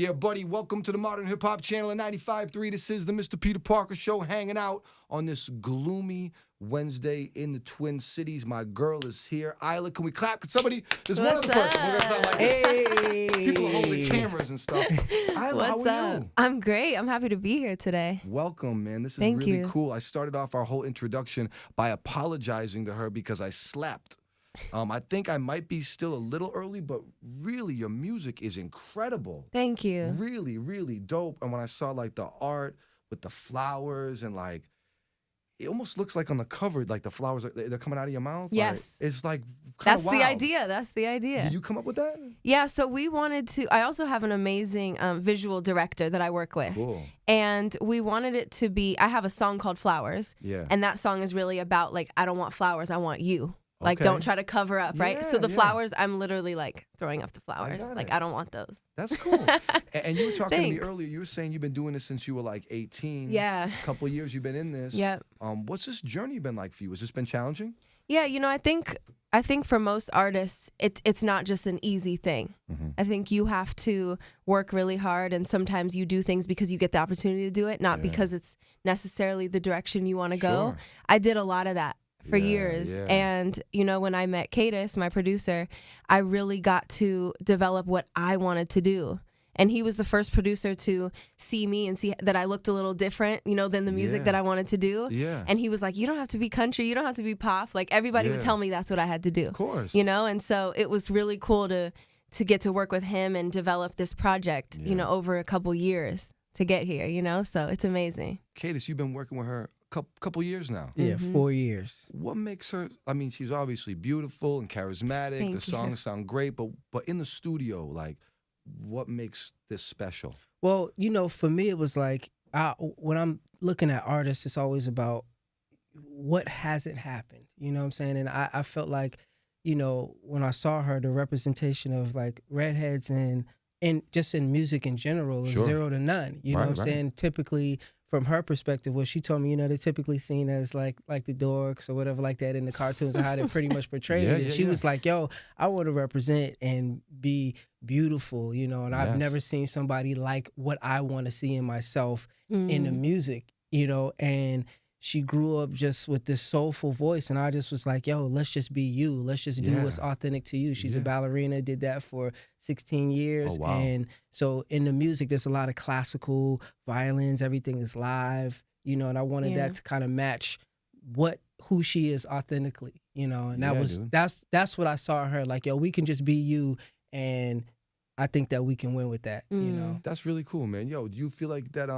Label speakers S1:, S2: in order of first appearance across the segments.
S1: Yeah, buddy, welcome to the Modern Hip Hop Channel at 95.3. This is the Mr. Peter Parker Show, hanging out on this gloomy Wednesday in the Twin Cities. My girl is here. Iyla, can we clap? Can somebody? There's one other person. We're gonna clap like this. People are holding cameras and stuff. Iyla, how are you?
S2: I'm great. I'm happy to be here today.
S1: Welcome, man. This is
S2: Thank
S1: really
S2: you.
S1: cool. I started off our whole introduction by apologizing to her because I slept. I think I might be still a little early, but really your music is incredible.
S2: Thank you.
S1: Really, really dope. And when I saw like the art with the flowers and like, it almost looks like on the cover, like the flowers, they're coming out of your mouth.
S2: Yes.
S1: Like, it's like
S2: That's
S1: wild.
S2: the idea. That's the idea.
S1: Did you come up with that?
S2: Yeah, so we wanted to, I also have an amazing visual director that I work with.
S1: Cool.
S2: And we wanted it to be, I have a song called Flowers.
S1: Yeah.
S2: And that song is really about like, I don't want flowers, I want you. Like,
S1: Okay.
S2: don't try to cover up, right?
S1: Yeah,
S2: So the
S1: yeah.
S2: flowers, I'm literally like throwing up the flowers.
S1: got
S2: Like,
S1: it.
S2: I don't want those.
S1: That's cool. And you were talking to me
S2: Thanks.
S1: earlier. You were saying you've been doing this since you were like 18.
S2: Yeah.
S1: A couple of years you've been in this.
S2: Yep.
S1: What's this journey been like for you? Has this been challenging?
S2: Yeah, you know, I think for most artists, it's not just an easy thing.
S1: Mm-hmm.
S2: I think you have to work really hard, and sometimes you do things because you get the opportunity to do it, not because it's necessarily the direction you want to go.
S1: Sure.
S2: I did a lot of that for years.
S1: yeah.
S2: And, you know, when I met Cadis, my producer, I really got to develop what I wanted to do. And he was the first producer to see me and see that I looked a little different, you know, than the music
S1: Yeah.
S2: that I wanted to do.
S1: Yeah.
S2: And he was like, you don't have to be country, you don't have to be pop. Like, everybody would
S1: Yeah.
S2: tell me that's what I had to do.
S1: Of course.
S2: You know, and so it was really cool to get to work with him and develop this project, you know, over a couple years to get here, you know, so it's amazing.
S1: Cadis, you've been working with her a couple years now.
S3: Yeah, 4 years.
S1: What makes her, I mean, she's obviously beautiful and charismatic.
S2: Thank
S1: the
S2: you.
S1: songs sound great, but in the studio, like, what makes this special?
S3: Well, you know, for me, it was like, when I'm looking at artists, it's always about what hasn't happened. You know what I'm saying? And I felt like, you know, when I saw her, the representation of like redheads and just in music in general is
S1: Sure.
S3: 0 to none. You know
S1: Right,
S3: what I'm
S1: right.
S3: saying? Typically, from her perspective, what she told me, you know, they're typically seen as like the dorks or whatever like that in the cartoons and how they're pretty much portrayed.
S1: Yeah,
S3: And
S1: yeah,
S3: she
S1: yeah.
S3: was like, yo, I want to represent and be beautiful, you know, and I've
S1: Yes.
S3: never seen somebody like what I want to see in myself in the music, you know, and she grew up just with this soulful voice, and I just was like, yo, let's just be you. Let's just do
S1: Yeah.
S3: what's authentic to you. She's a
S1: Yeah.
S3: ballerina, did that for 16 years.
S1: Oh, wow.
S3: And so in the music, there's a lot of classical violins. Everything is live, you know, and I wanted
S2: Yeah.
S3: that to kind of match who she is authentically, you know, and
S1: Yeah,
S3: that was
S1: dude.
S3: that's what I saw in her. Like, yo, we can just be you, and I think that we can win with that, you know.
S1: That's really cool, man. Yo, do you feel like that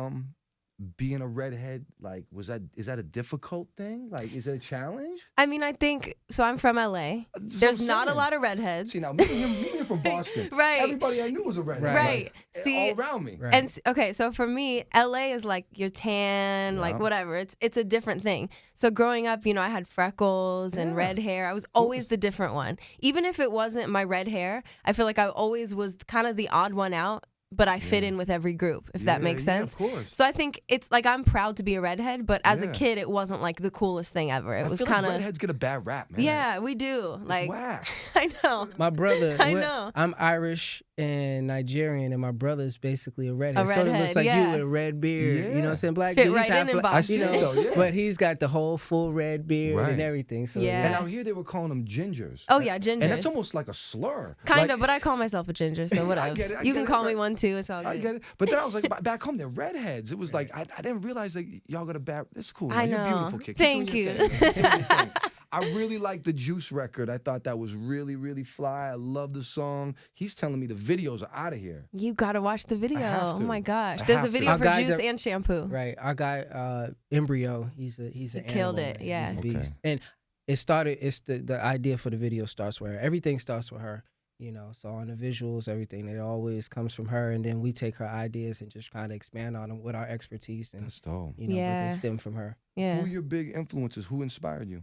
S1: being a redhead, like, is that a difficult thing? Like, is it a challenge?
S2: I mean, I think, so I'm from LA.
S1: That's what
S2: There's
S1: I'm
S2: not a
S1: saying.
S2: lot of redheads.
S1: See, now, me and him from Boston.
S2: Right.
S1: Everybody I knew was a redhead.
S2: Right.
S1: Like,
S2: See,
S1: all around me.
S3: Right.
S2: And okay, so for me, LA is like your tan, like
S1: Yeah.
S2: whatever. It's a different thing. So growing up, you know, I had freckles and
S1: Yeah.
S2: red hair. I was always the different one. Even if it wasn't my red hair, I feel like I always was kind of the odd one out, but I fit in with every group, if that makes
S1: Yeah,
S2: sense.
S1: of course.
S2: So I think it's like I'm proud to be a redhead, but as a
S1: Yeah.
S2: kid, it wasn't like the coolest thing ever. It
S1: I
S2: was
S1: feel
S2: kind
S1: like
S2: of,
S1: redheads get a bad rap, man.
S2: yeah, we do.
S1: It's
S2: Like,
S1: whack.
S2: I know.
S3: My brother,
S2: I know.
S3: I'm Irish and Nigerian, and my brother's basically a redhead. Sort of
S2: redhead,
S3: looks like
S2: yeah.
S3: you with a red beard. You know what I'm saying? Black
S2: Fit
S3: dudes
S2: right
S3: have
S2: in
S3: black-
S2: Boston.
S3: you
S1: I see it, though, yeah.
S3: But he's got the whole full red beard
S1: Right.
S3: and everything. So
S2: Yeah.
S1: And out here, they were calling them gingers.
S2: Oh, yeah, gingers.
S1: And that's almost like a slur.
S2: Kind
S1: Like,
S2: of, but I call myself a ginger, so whatever.
S1: get it, I
S2: You
S1: get
S2: can
S1: it,
S2: call me
S1: right.
S2: one too. It's all good.
S1: I get it. But then I was like, back home, they're redheads. It was like, I didn't realize that y'all got a bad, it's cool.
S2: I
S1: man. You're
S2: know.
S1: beautiful, kid. Keep
S2: Thank
S1: doing your
S2: you.
S1: thing. Keep doing your thing. I really like the Juice record. I thought that was really, really fly. I love the song. He's telling me the videos are out of here.
S2: You gotta watch the video.
S1: have
S2: Oh
S1: to.
S2: my gosh.
S1: I
S2: There's a
S1: have to.
S2: video
S3: Our
S2: for
S3: guy
S2: Juice
S3: that-
S2: and shampoo.
S3: Right. Our guy, Embryo, he's an
S2: killed
S3: animal,
S2: it,
S3: man.
S2: yeah.
S3: He's a
S1: Okay.
S3: beast. And it's the idea for the video starts with her. Everything starts with her. You know, so on the visuals, everything, it always comes from her, and then we take her ideas and just kind of expand on them with our expertise, and
S1: That's dope.
S3: you know, but
S2: Yeah.
S3: they stem from her.
S2: Yeah.
S1: Who are your big influences? Who inspired you?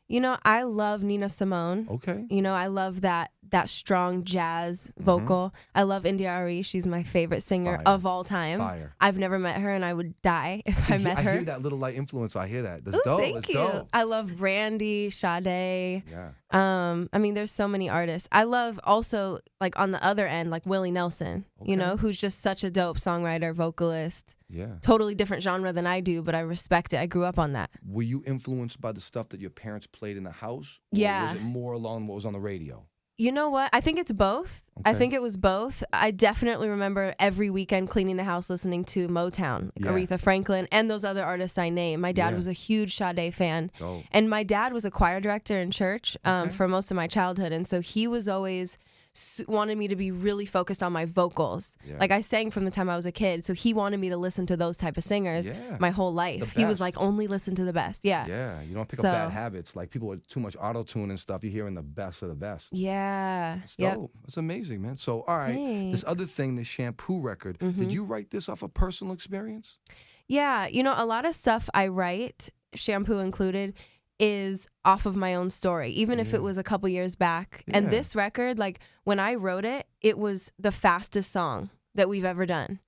S2: You know, I love Nina Simone.
S1: Okay.
S2: You know, I love that strong jazz vocal. I love India.Arie. She's my favorite singer
S1: Fire.
S2: of all time.
S1: Fire.
S2: I've never met her, and I would die if I met her.
S1: I hear that little light influence. I hear that. That's
S2: Ooh,
S1: dope.
S2: thank
S1: That's
S2: you.
S1: dope.
S2: I love Brandy, Sade.
S1: Yeah.
S2: I mean, there's so many artists. I love also, like, on the other end, like Willie Nelson, you know, who's just such a dope songwriter, vocalist.
S1: Yeah.
S2: Totally different genre than I do, but I respect it. I grew up on that.
S1: Were you influenced by the stuff that your parents played in the house? Or
S2: Yeah.
S1: was it more along what was on the radio?
S2: You know what? I think it's both. I think it was both. I definitely remember every weekend cleaning the house listening to Motown, like Aretha Franklin, and those other artists I named. My dad was a huge Sade fan.
S1: Dope.
S2: And my dad was a choir director in church for most of my childhood. And so he was always wanted me to be really focused on my vocals.
S1: Yeah.
S2: Like, I sang from the time I was a kid. So he wanted me to listen to those type of singers my whole life. He was like, only listen to the best. Yeah.
S1: Yeah. You don't pick up bad habits. Like people with too much auto-tune and stuff, you're hearing the best of the best.
S2: Yeah.
S1: That's dope. That's amazing, man. So, all right. This other thing, the Shampoo record, did you write this off a personal experience?
S2: Yeah. You know, a lot of stuff I write, Shampoo included, is off of my own story, even if it was a couple years back. And this record, like, when I wrote it, it was the fastest song that we've ever done.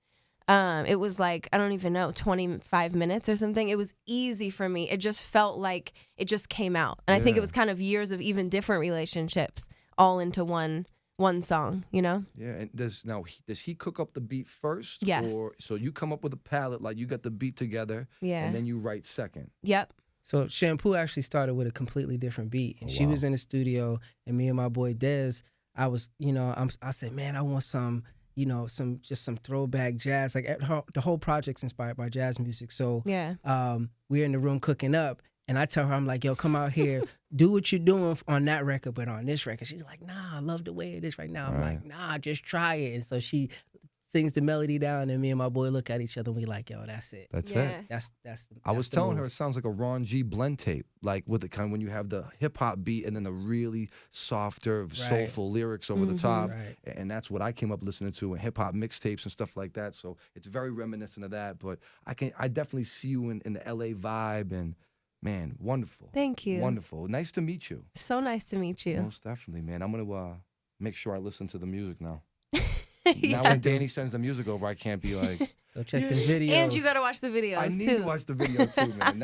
S2: It was like, I don't even know, 25 minutes or something. It was easy for me. It just felt like it just came out. And I think it was kind of years of even different relationships all into one song, you know?
S1: Yeah. And does he cook up the beat first?
S2: Yes.
S1: Or so you come up with a palette, like you got the beat together, and then you write second.
S2: Yep.
S3: So Shampoo actually started with a completely different beat. And she was in the studio, and me and my boy Dez, I was, you know, I said, man, I want some, you know, some throwback jazz. Like the whole project's inspired by jazz music. So we're in the room cooking up, and I tell her, I'm like, yo, come out here, do what you're doing on that record, but on this record. She's like, nah, I love the way it is right now. I'm like, nah, just try it. And so she sings the melody down, and me and my boy look at each other, and we like, yo, that's it.
S1: That's it.
S3: That's
S1: I was telling her it sounds like a Ron G blend tape, like with the kind when you have the hip hop beat and then the really softer, soulful lyrics over the top, and that's what I came up listening to in hip hop mixtapes and stuff like that. So it's very reminiscent of that. But I definitely see you in the LA vibe, and man, wonderful.
S2: Thank you.
S1: Wonderful. Nice to meet you.
S2: So nice to meet you.
S1: Most definitely, man. I'm gonna make sure I listen to the music now. Now when Danny sends the music over, I can't be like,
S3: go check the videos.
S2: And you gotta watch the videos.
S1: I need to watch the video too, man.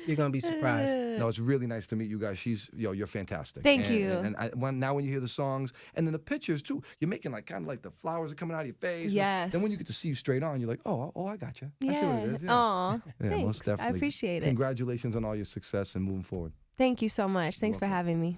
S3: You're gonna be surprised.
S1: No, it's really nice to meet you guys. You're fantastic.
S2: Thank you.
S1: And now when you hear the songs and then the pictures too, you're making like kind of like the flowers are coming out of your face.
S2: Yes.
S1: Then when you get to see you straight on, you're like, oh, I got you. I see what it is. Yeah.
S2: Aw,
S1: Yeah,
S2: thanks.
S1: most definitely.
S2: I appreciate it.
S1: Congratulations on all your success and moving forward.
S2: Thank you so much. Thanks for having me.